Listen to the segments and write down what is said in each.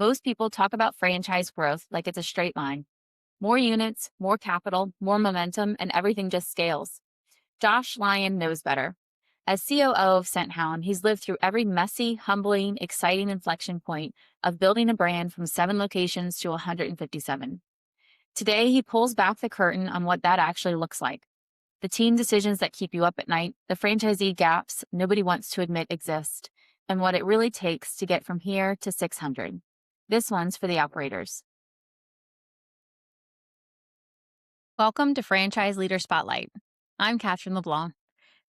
Most people talk about franchise growth like it's a straight line. More units, more capital, more momentum, and everything just scales. Josh Lyon knows better. As COO of ScentHound, he's lived through every messy, humbling, exciting inflection point of building a brand from 7 locations to 157. Today, he pulls back the curtain on what that actually looks like. The team decisions that keep you up at night, the franchisee gaps nobody wants to admit exist, and what it really takes to get from here to 600. This one's for the operators. Welcome to Franchise Leader Spotlight. I'm Catherine LeBlanc.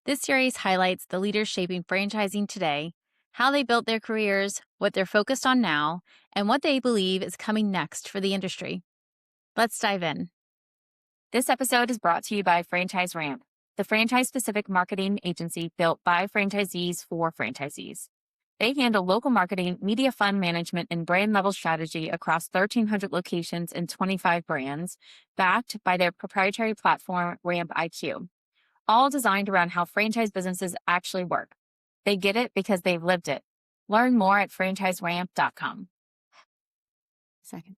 This series highlights the leaders shaping franchising today, how they built their careers, what they're focused on now, and what they believe is coming next for the industry. Let's dive in. This episode is brought to you by Franchise Ramp, the franchise-specific marketing agency built by franchisees for franchisees. They handle local marketing, media fund management, and brand-level strategy across 1,300 locations and 25 brands, backed by their proprietary platform, Ramp IQ, all designed around how franchise businesses actually work. They get it because they've lived it. Learn more at franchiseramp.com. Seconds.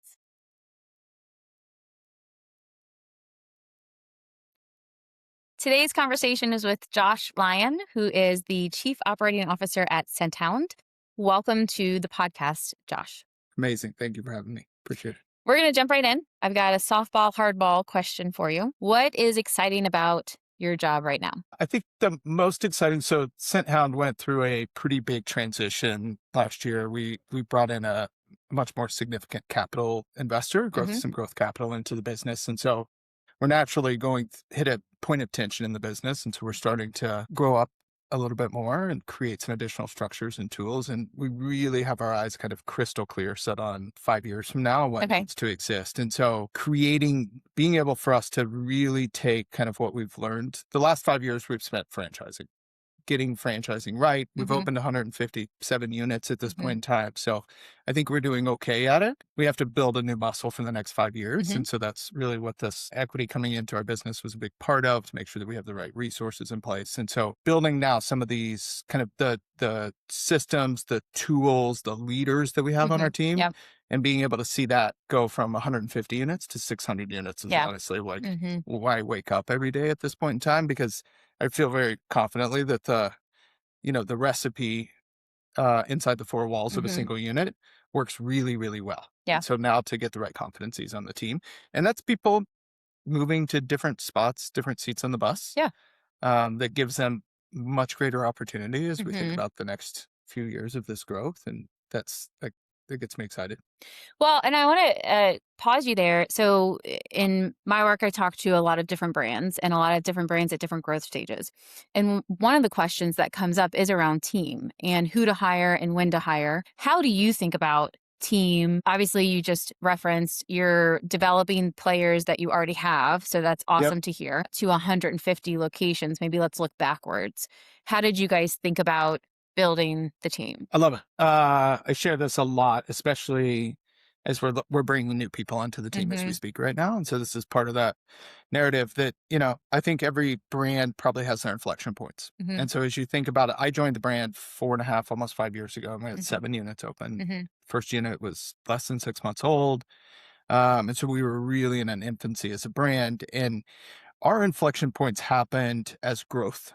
Today's conversation is with Josh Lyon, who is the Chief Operating Officer at ScentHound. Welcome to the podcast, Josh. Amazing. Thank you for having me. Appreciate it. We're going to jump right in. I've got a softball, hardball question for you. What is exciting about your job right now? I think the most exciting, so ScentHound went through a pretty big transition last year. We brought in a much more significant capital investor, some growth capital into the business. And so we're naturally hit a point of tension in the business. And so we're starting to grow up a little bit more and create some additional structures and tools. And we really have our eyes kind of crystal clear set on 5 years from now, what needs to exist. And so being able for us to really take kind of what we've learned. The last 5 years we've spent getting franchising right. We've opened 157 units at this point in time. So I think we're doing okay at it. We have to build a new muscle for the next 5 years. And so that's really what this equity coming into our business was a big part of, to make sure that we have the right resources in place. And so building now some of these kind of the systems, the tools, the leaders that we have on our team, and being able to see that go from 150 units to 600 units is honestly like why I wake up every day at this point in time, because I feel very confidently that the recipe inside the 4 walls of a single unit works really, really well. Yeah. So now to get the right competencies on the team, and that's people moving to different spots, different seats on the bus. Yeah. That gives them much greater opportunity as we think about the next few years of this growth. And that's like, that gets me excited. Well, and I want to pause you there. So in my work, I talk to a lot of different brands and a lot of different brands at different growth stages. And one of the questions that comes up is around team and who to hire and when to hire. How do you think about team? Obviously, you just referenced you're developing players that you already have. So that's awesome to hear. To 150 locations. Maybe let's look backwards. How did you guys think about building the team? I love it. I share this a lot, especially as we're bringing new people onto the team as we speak right now. And so this is part of that narrative that, I think every brand probably has their inflection points. And so as you think about it, I joined the brand 4.5, almost 5 years ago, and we had 7 units open. First unit was less than 6 months old. And so we were really in an infancy as a brand, and our inflection points happened as growth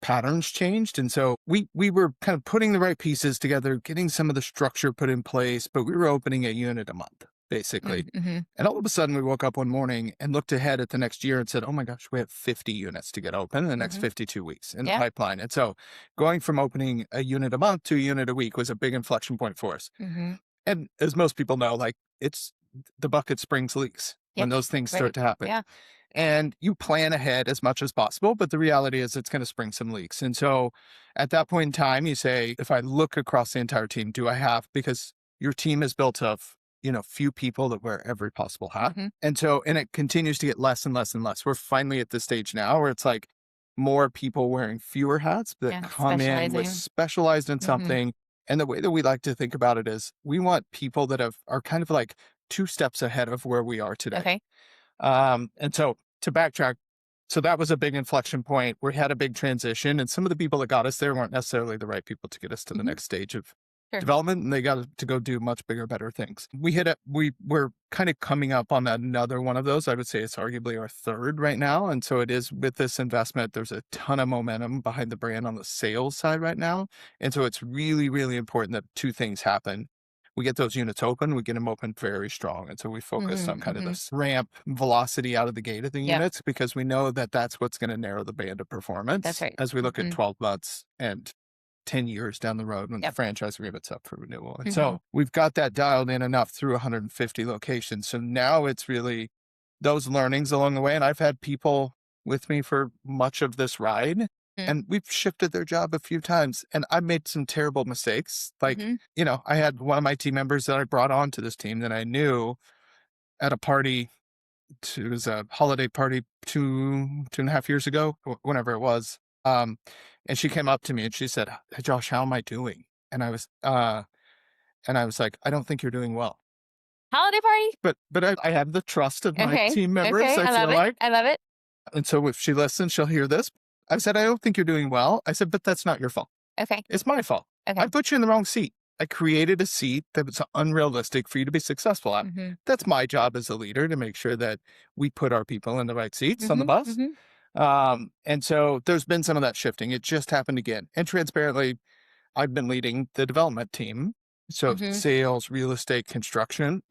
patterns changed. And so we were kind of putting the right pieces together, getting some of the structure put in place, but we were opening a unit a month, basically. And all of a sudden we woke up one morning and looked ahead at the next year and said, oh my gosh, we have 50 units to get open in the next 52 weeks in the pipeline. And so going from opening a unit a month to a unit a week was a big inflection point for us. And as most people know, like, it's the bucket springs leaks when those things start to happen. And you plan ahead as much as possible, but the reality is it's going to spring some leaks. And so at that point in time, you say, if I look across the entire team, because your team is built of, few people that wear every possible hat. And it continues to get less and less and less. We're finally at this stage now where it's like more people wearing fewer hats that come in with specialized in something. And the way that we like to think about it is we want people that are kind of like 2 steps ahead of where we are today. And so to backtrack, so that was a big inflection point. We had a big transition, and some of the people that got us there weren't necessarily the right people to get us to the next stage of development, and they got to go do much bigger, better things. We're kind of coming up on another one of those. I would say it's arguably our third right now. And so it is with this investment, there's a ton of momentum behind the brand on the sales side right now. And so it's really, really important that two things happen. We get those units open, we get them open very strong. And so we focus on kind of this ramp velocity out of the gate of the units, because we know that that's what's going to narrow the band of performance. That's right. As we look at 12 months and 10 years down the road when the franchise agreement's up for renewal. And so we've got that dialed in enough through 150 locations. So now it's really those learnings along the way. And I've had people with me for much of this ride, and we've shifted their job a few times, and I've made some terrible mistakes. Like, you know, I had one of my team members that I brought on to this team that I knew at a party. It was a holiday party 2.5 years ago, whenever it was. And she came up to me and she said, "Hey, Josh, how am I doing?" And I was like, "I don't think you're doing well." Holiday party? But I have the trust of my team members. I love it. And so if she listens, she'll hear this. I said, "I don't think you're doing well." I said, "But that's not your fault. Okay. It's my fault. I put you in the wrong seat. I created a seat that was unrealistic for you to be successful at. That's my job as a leader, to make sure that we put our people in the right seats on the bus." And so there's been some of that shifting. It just happened again. And transparently, I've been leading the development team. So sales, real estate, construction.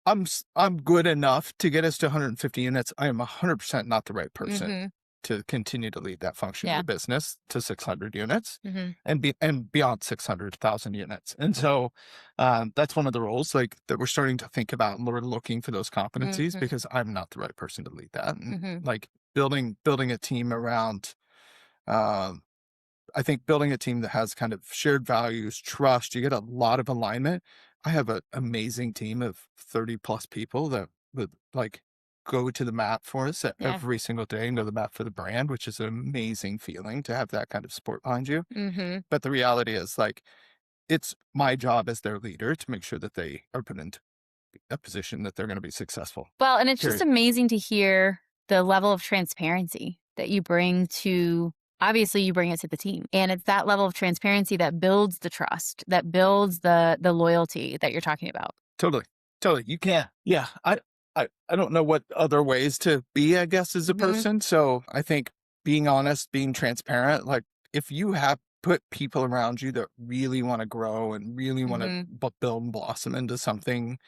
I'm good enough to get us to 150 units. I am 100% not the right person to continue to lead that function of the business to 600 units and beyond 600,000 units. And so that's one of the roles like that we're starting to think about, and we're looking for those competencies, because I'm not the right person to lead that. And like building a team around, I think building a team that has kind of shared values, trust, you get a lot of alignment. I have an amazing team of 30 plus people that would like go to the mat for us every single day and go to the mat for the brand, which is an amazing feeling to have that kind of support behind you. But the reality is, like, it's my job as their leader to make sure that they are put into a position that they're going to be successful. Well, and it's just amazing to hear the level of transparency that you bring to, obviously you bring it to the team. And it's that level of transparency that builds the trust, that builds the loyalty that you're talking about. Totally. You can't. Yeah. I don't know what other ways to be, I guess, as a person. So I think being honest, being transparent, like if you have put people around you that really want to grow and really want to build and blossom into something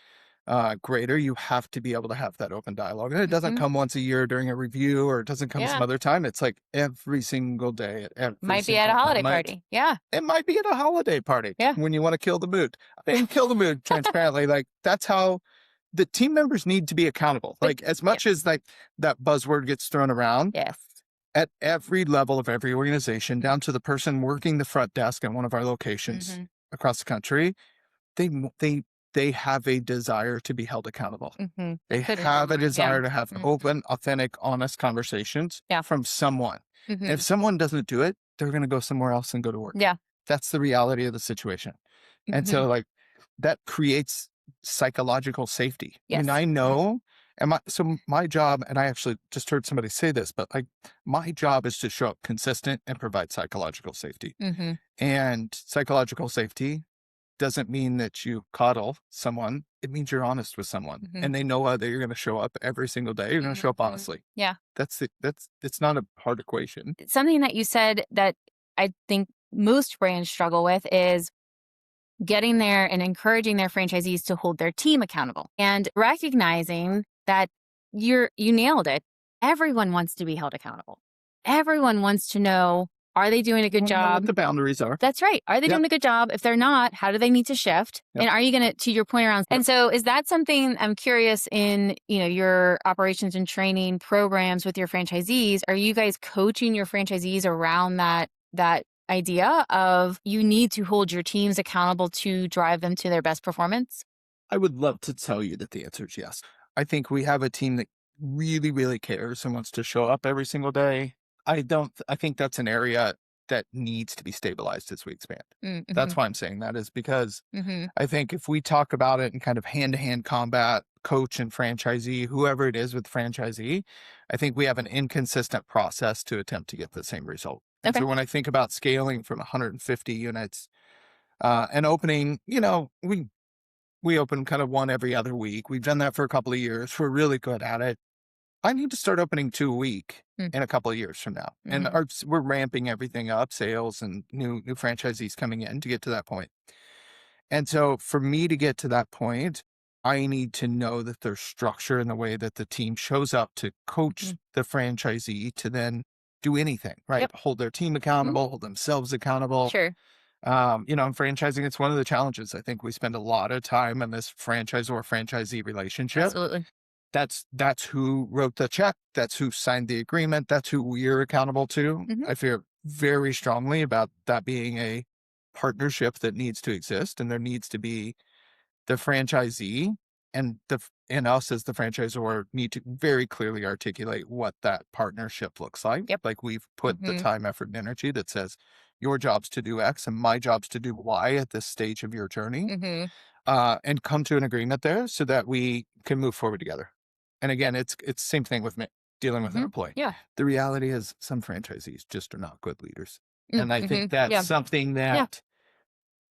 greater, you have to be able to have that open dialogue. And it doesn't come once a year during a review, or it doesn't come some other time. It's like every single day. Might be at a holiday party. Yeah. It might be at a holiday party. Yeah. When you want to kill the mood. I mean, kill the mood transparently. Like that's how the team members need to be accountable. Like as much as like that buzzword gets thrown around. Yes. At every level of every organization, down to the person working the front desk at one of our locations across the country, they have a desire to be held accountable. They have a desire to have open, authentic, honest conversations from someone. And if someone doesn't do it, they're going to go somewhere else and go to work. Yeah. That's the reality of the situation. And so like that creates psychological safety. Yes. And I know, so my job, and I actually just heard somebody say this, but like my job is to show up consistent and provide psychological safety. And psychological safety doesn't mean that you coddle someone. It means you're honest with someone, and they know that you're going to show up every single day. You're going to show up honestly. Yeah. It's not a hard equation. Something that you said that I think most brands struggle with is getting there and encouraging their franchisees to hold their team accountable, and recognizing that you nailed it. Everyone wants to be held accountable. Everyone wants to know, are they doing a good job? What the boundaries are. That's right. Are they doing a good job? If they're not, how do they need to shift? And are you going to your point around? And so is that something I'm curious in, your operations and training programs with your franchisees? Are you guys coaching your franchisees around that idea of you need to hold your teams accountable to drive them to their best performance? I would love to tell you that the answer is yes. I think we have a team that really, really cares and wants to show up every single day. I think that's an area that needs to be stabilized as we expand. That's why I'm saying that, is because I think if we talk about it in kind of hand-to-hand combat, coach and franchisee, whoever it is with franchisee, I think we have an inconsistent process to attempt to get the same result. So when I think about scaling from 150 units And opening, we open kind of one every other week. We've done that for a couple of years. We're really good at it. I need to start opening 2 a week Mm. in a couple of years from now. And Mhm. we're ramping everything up, sales and new franchisees coming in to get to that point. And so for me to get to that point, I need to know that there's structure in the way that the team shows up to coach Mhm. the franchisee to then do anything, right? Yep. Hold their team Mhm. accountable, hold themselves accountable. Sure. In franchising, it's one of the challenges. I think we spend a lot of time in this franchisor franchisee relationship. Absolutely. That's who wrote the check. That's who signed the agreement. That's who we're accountable to. Mhm. I feel very strongly about that being a partnership that needs to exist, and there needs to be the franchisee and us as the franchisor need to very clearly articulate what that partnership looks like. Yep. Like we've put the Mhm. time, effort, and energy that says your job's to do X and my job's to do Y at this stage of your journey, Mhm. and come to an agreement there so that we can move forward together. And again, it's same thing with me dealing with an Mhm. employee. Yeah. The reality is some franchisees just are not good leaders. Mm. And I think Mhm. that's Yeah. something Yeah.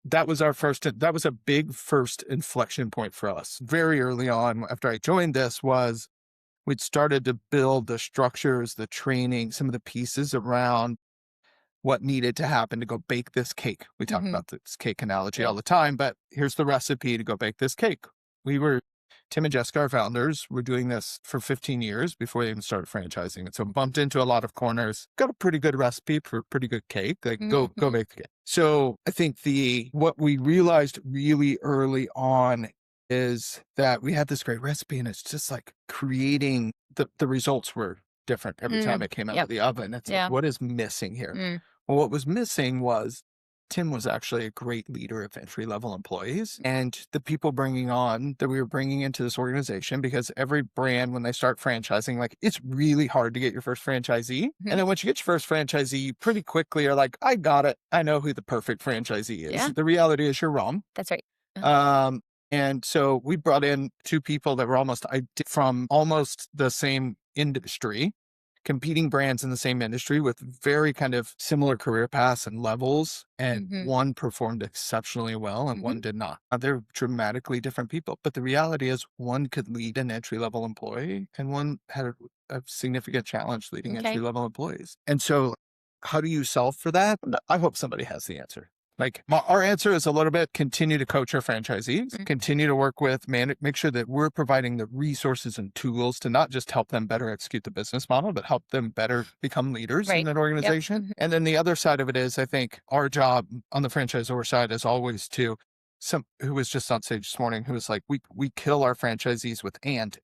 that was that was a big first inflection point for us. Very early on after I joined this was we'd started to build the structures, the training, some of the pieces around what needed to happen to go bake this cake. We talk Mhm. about this cake analogy all Right. the time, but here's the recipe to go bake this cake. We were Tim and Jessica, our founders, were doing this for 15 years before they even started franchising. And so bumped into a lot of corners, got a pretty good recipe for a pretty good cake. Like go Mhm. bake the cake. So I think what we realized really early on is that we had this great recipe and it's just like creating the results were different every time Mm. it came out of Yep. the oven. It's like, Yeah. what is missing here? Mm. Well, what was missing was Tim was actually a great leader of entry level employees and the people that we were bringing into this organization, because every brand, when they start franchising, like it's really hard to get your first franchisee. And Mhm. then once you get your first franchisee, you pretty quickly are like, I got it. I know who the perfect franchisee is. Yeah. The reality is you're wrong. That's right. Um, and so we brought in two people that were from almost the same industry, competing brands in the same industry with very kind of similar career paths and levels. And Mhm. one performed exceptionally well and one Mhm. did not. They're dramatically different people. But the reality is one could lead an entry level employee and one had a significant challenge leading entry Okay. level employees. And so how do you solve for that? I hope somebody has the answer. Like our answer is a little bit continue to coach our franchisees, Mm. continue to work with make sure that we're providing the resources and tools to not just help them better execute the business model, but help them better become leaders in Right. that Yep. organization. Mhm. And then the other side of it is, I think our job on the franchisor side is always to who was just on stage this morning, who was like, we kill our franchisees with and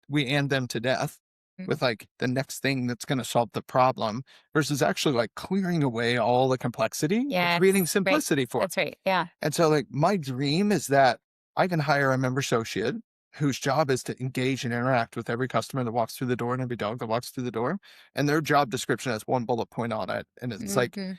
we and them to death Mhm. with like the next thing that's going to solve the problem versus actually like clearing away all the complexity and Yes. creating Right. simplicity for it. That's right. Yeah. And so like my dream is that I can hire a member associate whose job is to engage and interact with every customer that walks through the door and every dog that walks through the door. And their job description has one bullet point on it. And it's like, Mhm.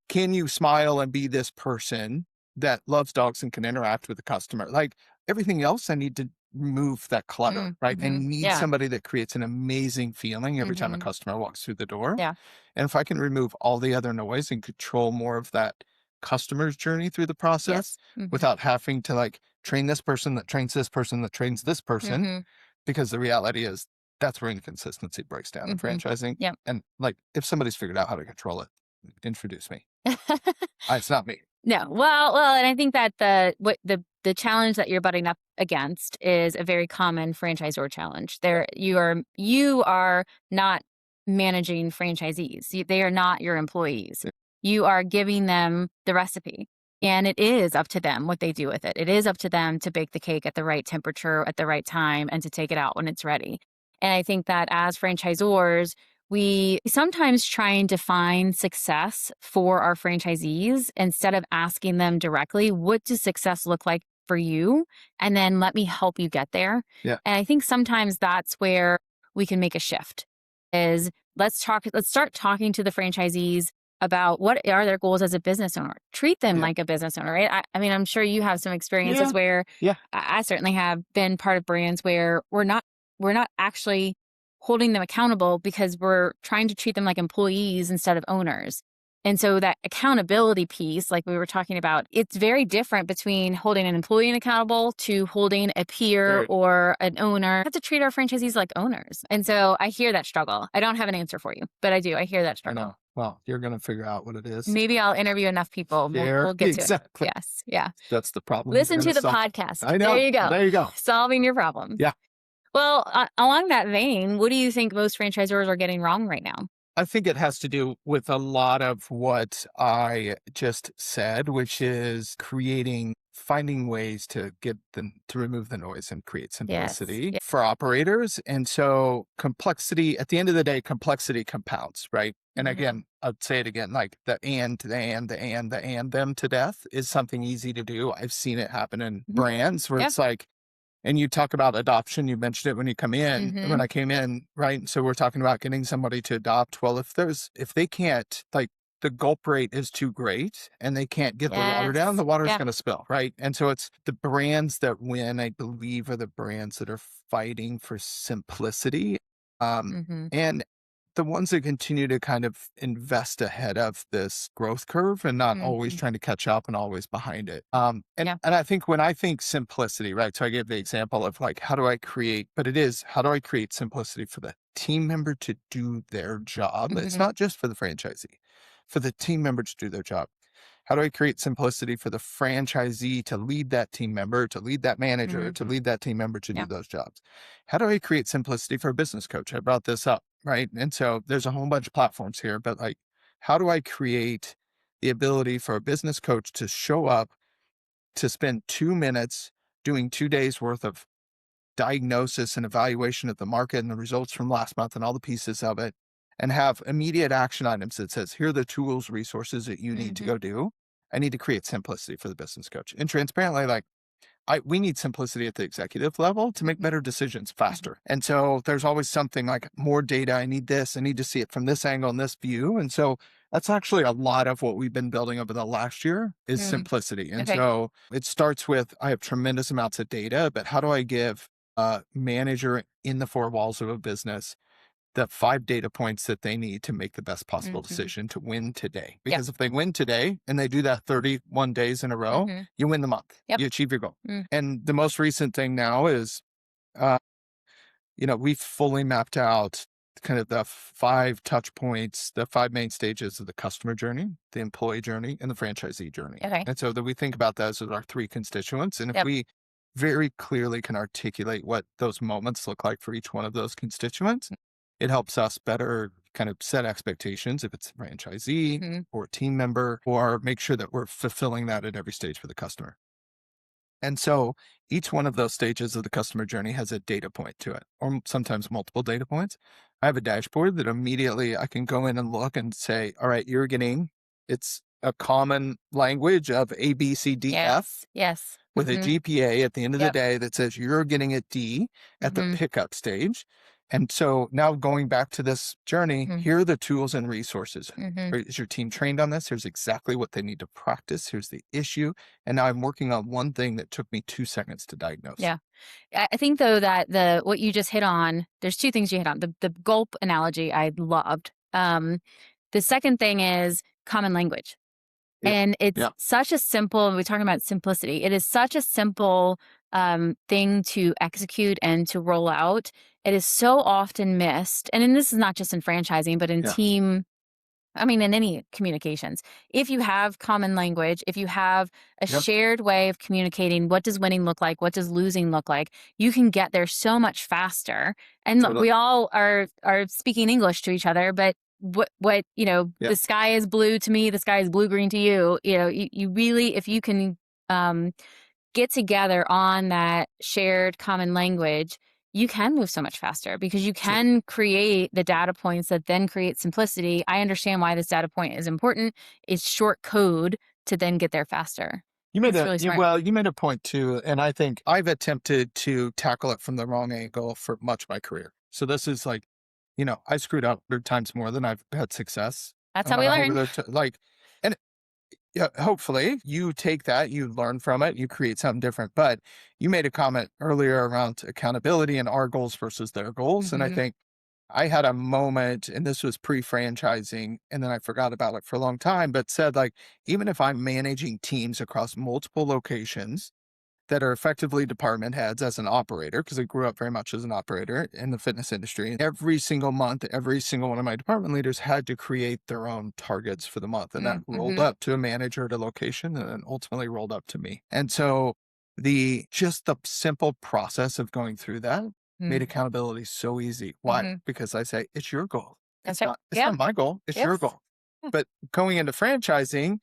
can you smile and be this person that loves dogs and can interact with the customer? Like everything else, I need to remove that clutter, Mm. right? I Mhm. need Yeah. somebody that creates an amazing feeling every time a Mhm. customer walks through the door. Yeah. And if I can remove all the other noise and control more of that customer's journey through the process Yes. Mhm. without having to like train this person that trains this person that trains this person, Mhm. because the reality is that's where inconsistency breaks down in Mhm. franchising. Yep. And like if somebody's figured out how to control it, introduce me. It's not me. No. Well, and I think that the challenge that you're butting up against is a very common franchisor challenge. You are not managing franchisees. They are not your employees. You are giving them the recipe. And it is up to them what they do with it. It is up to them to bake the cake at the right temperature at the right time and to take it out when it's ready. And I think that as franchisors, we sometimes try and define success for our franchisees instead of asking them directly, what does success look like for you? And then let me help you get there. Yeah. And I think sometimes that's where we can make a shift is let's start talking to the franchisees about what are their goals as a business owner. Treat them Yeah. like a business owner, right? I mean, I'm sure you have some experiences Yeah. where Yeah. I certainly have been part of brands where we're not actually holding them accountable because we're trying to treat them like employees instead of owners. And so that accountability piece, like we were talking about, it's very different between holding an employee accountable to holding a peer Right. or an owner. We have to treat our franchisees like owners. And so I hear that struggle. I don't have an answer for you, but I do. I hear that I struggle. know. Well, you're going to figure out what it is. Maybe I'll interview enough people. We'll get to it. Exactly. Yes. Yeah. That's the problem. Listen You're to gonna the solve. podcast. I know. There you go. There you go. Solving your problem. Yeah. Well, along that vein, what do you think most franchisors are getting wrong right now? I think it has to do with a lot of what I just said, which is finding ways to remove the noise and create simplicity Yes. for operators. And so complexity, at the end of the day, complexity compounds, right? And again, I'd say it again, like the them to death is something easy to do. I've seen it happen in brands where it's like, and you talk about adoption, you mentioned it when you come in, when I came in, right? So we're talking about getting somebody to adopt. Well, if they can't, like, the gulp rate is too great and they can't get the water down, the water's going to spill, right? And so it's the brands that win, I believe, are the brands that are fighting for simplicity. And the ones that continue to kind of invest ahead of this growth curve and not always trying to catch up and always behind it. And I think when I think simplicity, right? So I gave the example of like, how do I create simplicity for the team member to do their job? It's not just for the franchisee, for the team member to do their job. How do I create simplicity for the franchisee to lead that team member, to lead that manager, to lead that team member to do those jobs? How do I create simplicity for a business coach? I brought this up, right? And so there's a whole bunch of platforms here, but like, how do I create the ability for a business coach to show up, to spend 2 minutes doing 2 days worth of diagnosis and evaluation of the market and the results from last month and all the pieces of it, and have immediate action items that says, here are the tools, resources that you need to go do. I need to create simplicity for the business coach. And transparently, like, we need simplicity at the executive level to make better decisions faster. And so there's always something like more data. I need this. I need to see it from this angle and this view. And so that's actually a lot of what we've been building over the last year is simplicity. And so it starts with, I have tremendous amounts of data, but how do I give a manager in the four walls of a business the 5 data points that they need to make the best possible decision to win today? Because if they win today and they do that 31 days in a row, you win the month. You achieve your goal. And the most recent thing now is, we've fully mapped out kind of the 5 touch points, the 5 main stages of the customer journey, the employee journey, and the franchisee journey. And so that we think about those as our 3 constituents. And if we very clearly can articulate what those moments look like for each one of those constituents, it helps us better kind of set expectations if it's a franchisee or a team member, or make sure that we're fulfilling that at every stage for the customer. And so each one of those stages of the customer journey has a data point to it, or sometimes multiple data points. I have a dashboard that immediately I can go in and look and say, all right, it's a common language of A, B, C, D, F. Yes. With a GPA at the end of the day that says you're getting a D at the pickup stage. And so now going back to this journey, here are the tools and resources. Is your team trained on this? Here's exactly what they need to practice. Here's the issue. And now I'm working on one thing that took me 2 seconds to diagnose. Yeah. I think though that what you just hit on, there's 2 things you hit on. The gulp analogy I loved. The second thing is common language. And it's such a simple, we're talking about simplicity. It is such a simple thing to execute and to roll out. It is so often missed. And then this is not just in franchising, but in team, in any communications. If you have common language, if you have a shared way of communicating, what does winning look like? What does losing look like? You can get there so much faster. And look, we all are speaking English to each other, but the sky is blue to me, the sky is blue-green to you. You really, if you can get together on that shared common language, you can move so much faster because you can create the data points that then create simplicity. I understand why this data point is important. It's short code to then get there faster. You made a point too, and I think I've attempted to tackle it from the wrong angle for much of my career. So this is like, I screwed up 100 times more than I've had success. That's how we learn. Hopefully you take that, you learn from it, you create something different. But you made a comment earlier around accountability and our goals versus their goals. And I think I had a moment, and this was pre-franchising, and then I forgot about it for a long time, but said, like, even if I'm managing teams across multiple locations that are effectively department heads as an operator, because I grew up very much as an operator in the fitness industry. Every single month, every single one of my department leaders had to create their own targets for the month. And that rolled up to a manager at a location and then ultimately rolled up to me. And so just the simple process of going through that made accountability so easy. Why? Because I say, it's your goal. That's right. It's not my goal. It's your goal. But going into franchising,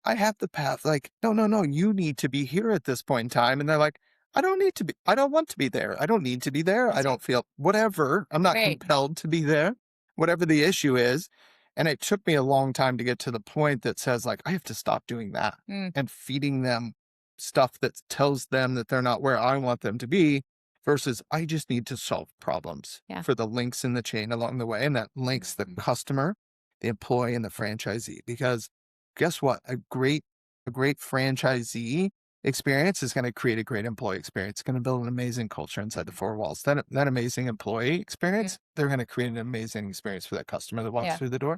I have the path like, no, no, no, you need to be here at this point in time. And they're like, I don't need to be, I don't want to be there. I don't need to be there. I don't feel whatever. I'm not compelled to be there, whatever the issue is. And it took me a long time to get to the point that says, like, I have to stop doing that and feeding them stuff that tells them that they're not where I want them to be versus I just need to solve problems for the links in the chain along the way. And that links the customer, the employee, and the franchisee. Because guess what? A great franchisee experience is going to create a great employee experience. It's going to build an amazing culture inside the four walls. That amazing employee experience, they're going to create an amazing experience for that customer that walks through the door.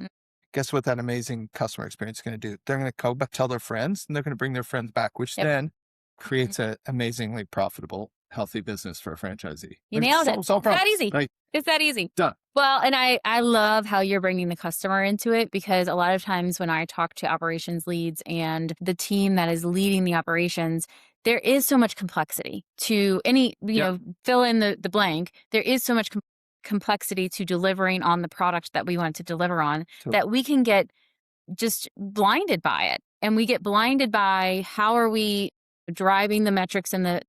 Guess what that amazing customer experience is going to do? They're going to go back, tell their friends, and they're going to bring their friends back, which then creates an amazingly profitable, healthy business for a franchisee. You nailed it. It's that easy. Like, it's that easy. Done. Well, and I love how you're bringing the customer into it, because a lot of times when I talk to operations leads and the team that is leading the operations, there is so much complexity to any, fill in the blank. There is so much complexity to delivering on the product that we want to deliver on that we can get just blinded by it. And we get blinded by how are we driving the metrics and the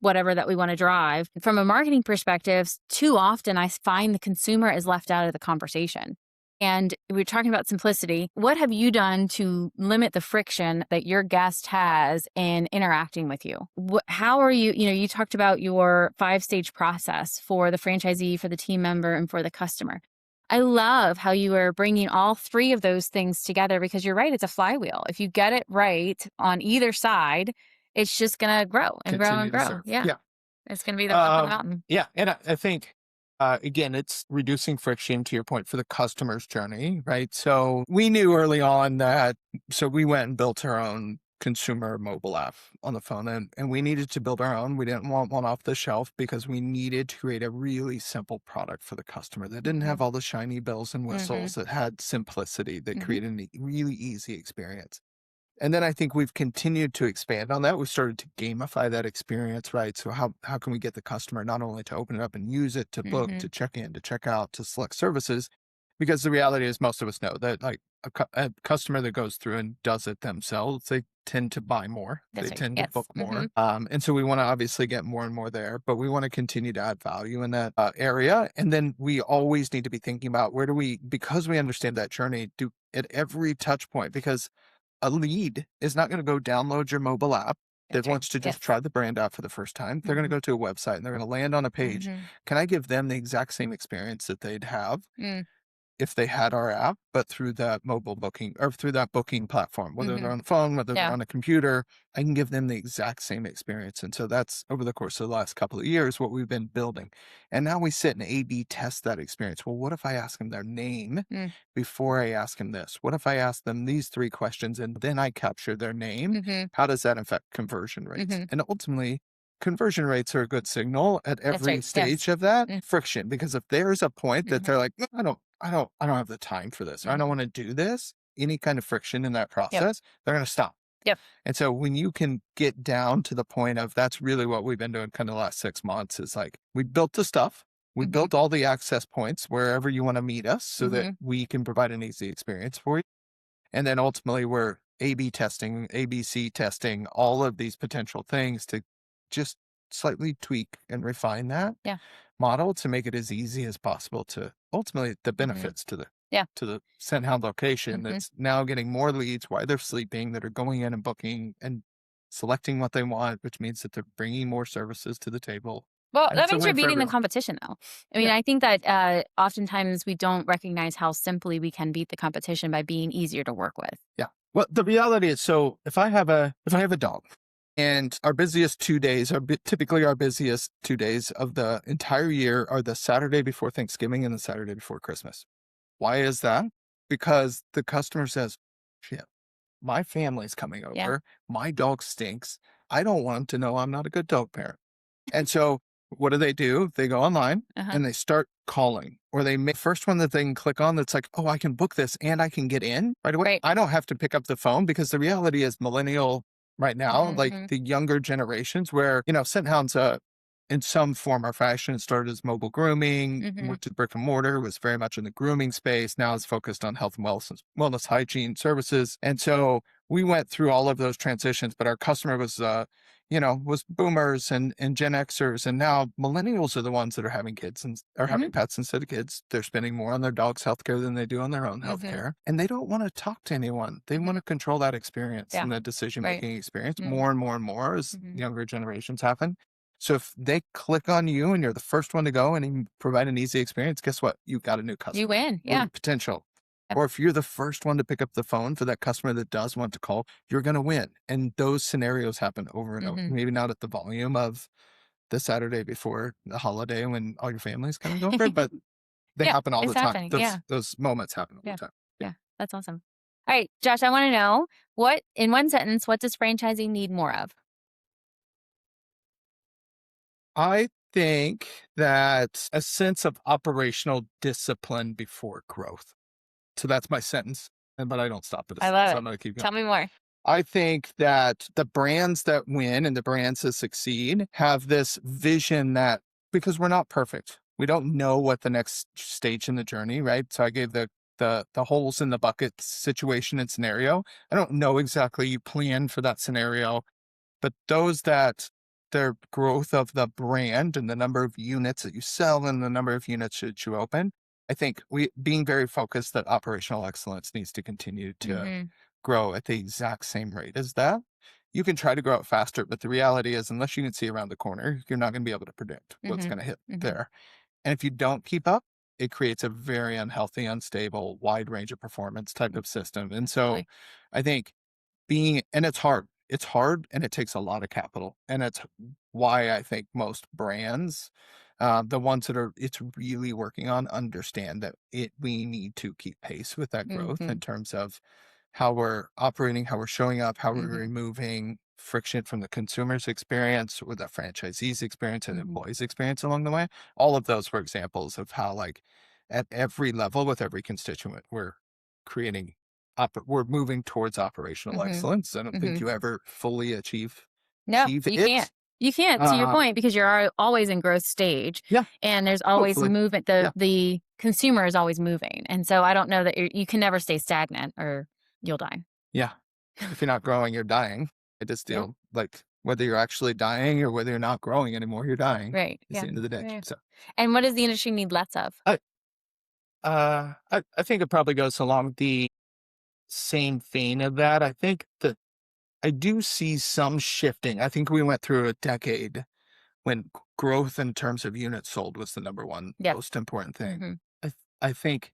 whatever that we want to drive. From a marketing perspective, too often I find the consumer is left out of the conversation. And we're talking about simplicity. What have you done to limit the friction that your guest has in interacting with you? How are you, you talked about your 5-stage process for the franchisee, for the team member, and for the customer. I love how you are bringing all 3 of those things together, because you're right, it's a flywheel. If you get it right on either side, it's just going to grow and grow and grow. Yeah. It's going to be the top of the mountain. Yeah. And I think, again, it's reducing friction, to your point, for the customer's journey, right? So we knew early on so we went and built our own consumer mobile app on the phone, and we needed to build our own. We didn't want one off the shelf because we needed to create a really simple product for the customer that didn't have all the shiny bells and whistles, that had simplicity, that created a really easy experience. And then I think we've continued to expand on that. We started to gamify that experience, right? So how can we get the customer not only to open it up and use it, to book, to check in, to check out, to select services? Because the reality is most of us know that, like, a customer that goes through and does it themselves, they tend to buy more. They tend to book more. And so we want to obviously get more and more there, but we want to continue to add value in that area. And then we always need to be thinking about because we understand that journey, do at every touch point, because a lead is not going to go download your mobile app that wants to just try the brand out for the first time. They're going to go to a website and they're going to land on a page. Can I give them the exact same experience that they'd have if they had our app, but through that mobile booking or through that booking platform, whether they're on the phone, whether they're on a computer, I can give them the exact same experience. And so that's, over the course of the last couple of years, what we've been building. And now we sit and A/B test that experience. Well, what if I ask them their name before I ask them this? What if I ask them these 3 questions and then I capture their name? How does that affect conversion rates? And ultimately, conversion rates are a good signal at every stage of that friction, because if there's a point that they're like, no, I don't have the time for this, or I don't want to do this, any kind of friction in that process, they're going to stop. And so when you can get down to the point of, that's really what we've been doing kind of the last 6 months, is like, we built the stuff, we built all the access points wherever you want to meet us so that we can provide an easy experience for you. And then ultimately we're A/B testing, ABC testing, all of these potential things to just slightly tweak and refine that model to make it as easy as possible to ultimately the benefits to the ScentHound location that's now getting more leads while they're sleeping, that are going in and booking and selecting what they want, which means that they're bringing more services to the table. Well, that means you're beating the competition, though. I mean, I think that oftentimes we don't recognize how simply we can beat the competition by being easier to work with. Yeah. Well, the reality is, so if I have a dog And our busiest 2 days are typically our busiest 2 days of the entire year are the Saturday before Thanksgiving and the Saturday before Christmas. Why is that? Because the customer says, shit, my family's coming Yeah. over. My dog stinks. I don't want 'em to know I'm not a good dog parent. And so what do? They go online Uh-huh. and they start calling, or they make first one that they can click on that's like, oh, I can book this and I can get in right away. Right. I don't have to pick up the phone because the reality is millennial right now, like Mhm. the younger generations where, ScentHound's in some form or fashion, it started as mobile grooming, Mhm. went to brick and mortar, was very much in the grooming space. Now it's focused on health and wellness hygiene services. And so we went through all of those transitions, but our customer was boomers and Gen Xers. And now millennials are the ones that are having kids and are Mhm. having pets instead of kids. They're spending more on their dog's healthcare than they do on their own Mhm. healthcare. And they don't want to talk to anyone. They want Mhm. to control that experience Yeah. and the decision Right. making experience Mhm. more and more and more as Mhm. younger generations happen. So if they click on you and you're the first one to go and you provide an easy experience, guess what? You've got a new You customer win. or Yeah. potential. Yep. Or if you're the first one to pick up the phone for that customer that does want to call, you're going to win. And those scenarios happen over and over. Mhm. Maybe not at the volume of the Saturday before the holiday when all your family's coming over, but they Yeah, happen all it's the time. happening. Those Yeah. those moments happen all the Yeah. time. Yeah. Yeah. That's awesome. All right, Josh, I want to know what, in one sentence, what does franchising need more of? I think that a sense of operational discipline before growth. So that's my sentence, but I don't stop at a I sentence. love So it. I'm going to keep going. Tell me more. I think that the brands that win and the brands that succeed have this vision that because we're not perfect, we don't know what the next stage in the journey, right? So I gave the holes in the bucket situation and scenario. I don't know exactly you plan for that scenario, but those that their growth of the brand and the number of units that you sell and the number of units that you open, I think we being very focused that operational excellence needs to continue to Mhm. grow at the exact same rate as that. You can try to grow it faster, but the reality is, unless you can see around the corner, you're not going to be able to predict what's Mhm. going to hit Mhm. there. And if you don't keep up, it creates a very unhealthy, unstable, wide range of performance type Mm, of system. And so absolutely. I think and it's hard. It's hard and it takes a lot of capital. And it's why I think most brands, the ones that it's really working on, understand that we need to keep pace with that growth in Mhm. terms of how we're operating, how we're showing up, how we're Mhm. removing friction from the consumer's experience or the franchisee's experience and Mhm. employees' experience along the way. All of those were examples of how, like, at every level with every constituent, we're creating we're moving towards operational Mhm. excellence. I don't think Mhm. you ever fully No, achieve you can't. it. You can't, to your Uh, point, because you're always in growth stage, yeah, and there's always hopefully. movement. Yeah, The consumer is always moving, and so I don't know that you can never stay stagnant or you'll die. yeah. If you're not growing, you're dying. I just Yep. feel like whether you're actually dying or whether you're not growing anymore, you're dying. Right. It's Yeah. the end of the day. Yeah. So And what does the industry need less of? I I think it probably goes along the same vein of that. I think that I do see some shifting. I think we went through a decade when growth in terms of units sold was the number one Yep. most important thing. Mhm. I think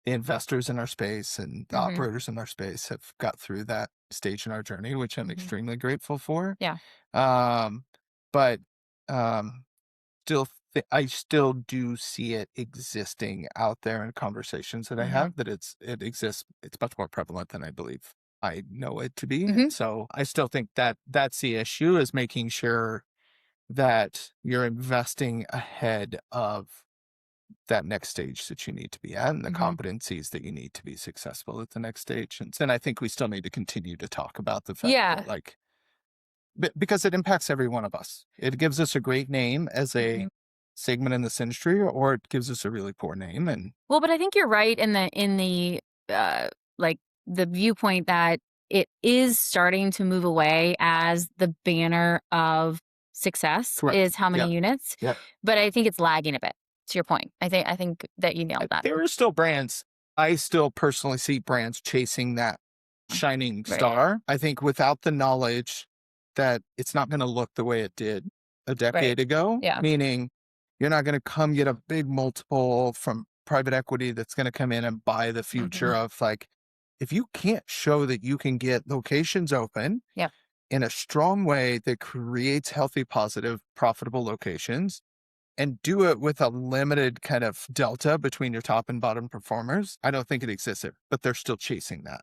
the investors in our space and the Mhm. operators in our space have got through that stage in our journey, which I'm Mhm. extremely grateful for. Yeah. Um, but um, I still do see it existing out there in conversations that I Mhm. have that it exists. It's much more prevalent than I believe I know it to be. Mhm. So I still think that that's the issue is making sure that you're investing ahead of that next stage that you need to be at and the Mhm. competencies that you need to be successful at the next stage. And then I think we still need to continue to talk about the fact Yeah. that, like, because it impacts every one of us. It gives us a great name as a Mhm. segment in this industry, or it gives us a really poor name. And Well, but I think you're right in uh, like, the viewpoint that it is starting to move away as the banner of success correct. is how Yeah. many units, Yeah. but I think it's lagging a bit, to your point. I think that you nailed that. There are still brands. I still personally see brands chasing that shining Right. star. I think without the knowledge that it's not going to look the way it did a Right. decade ago, Yeah. meaning you're not going to come get a big multiple from private equity that's going to come in and buy the future Mhm. of, like, if you can't show that you can get locations open Yep. in a strong way that creates healthy, positive, profitable locations and do it with a limited kind of delta between your top and bottom performers. I don't think it exists, but they're still chasing that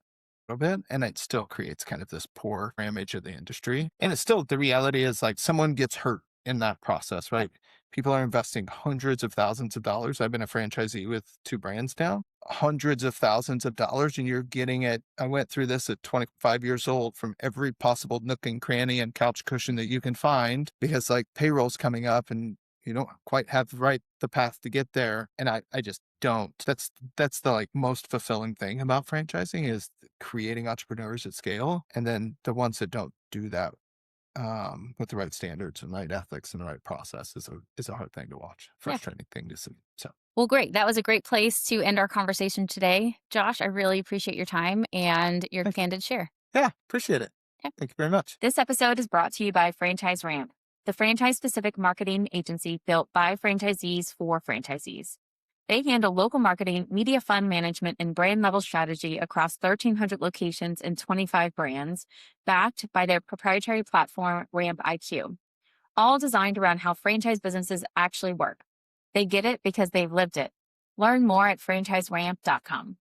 a little bit. And it still creates kind of this poor image of the industry. And it's still, the reality is like someone gets hurt in that process, right? People are investing hundreds of thousands of dollars. I've been a franchisee with 2 brands now, hundreds of thousands of dollars, and you're getting it. I went through this at 25 years old from every possible nook and cranny and couch cushion that you can find because like payroll's coming up and you don't quite have the path to get there. And I just don't. That's the like most fulfilling thing about franchising is creating entrepreneurs at scale. And then the ones that don't do that with the right standards and right ethics and the right process is a hard thing to watch. Frustrating thing to see. So Well, great. That was a great place to end our conversation today. Josh, I really appreciate your time and your candid share. yeah, appreciate it. Okay. Thank you very much. This episode is brought to you by Franchise Ramp, the franchise-specific marketing agency built by franchisees for franchisees. They handle local marketing, media fund management, and brand-level strategy across 1,300 locations and 25 brands, backed by their proprietary platform, Ramp IQ, all designed around how franchise businesses actually work. They get it because they've lived it. Learn more at franchiseramp.com.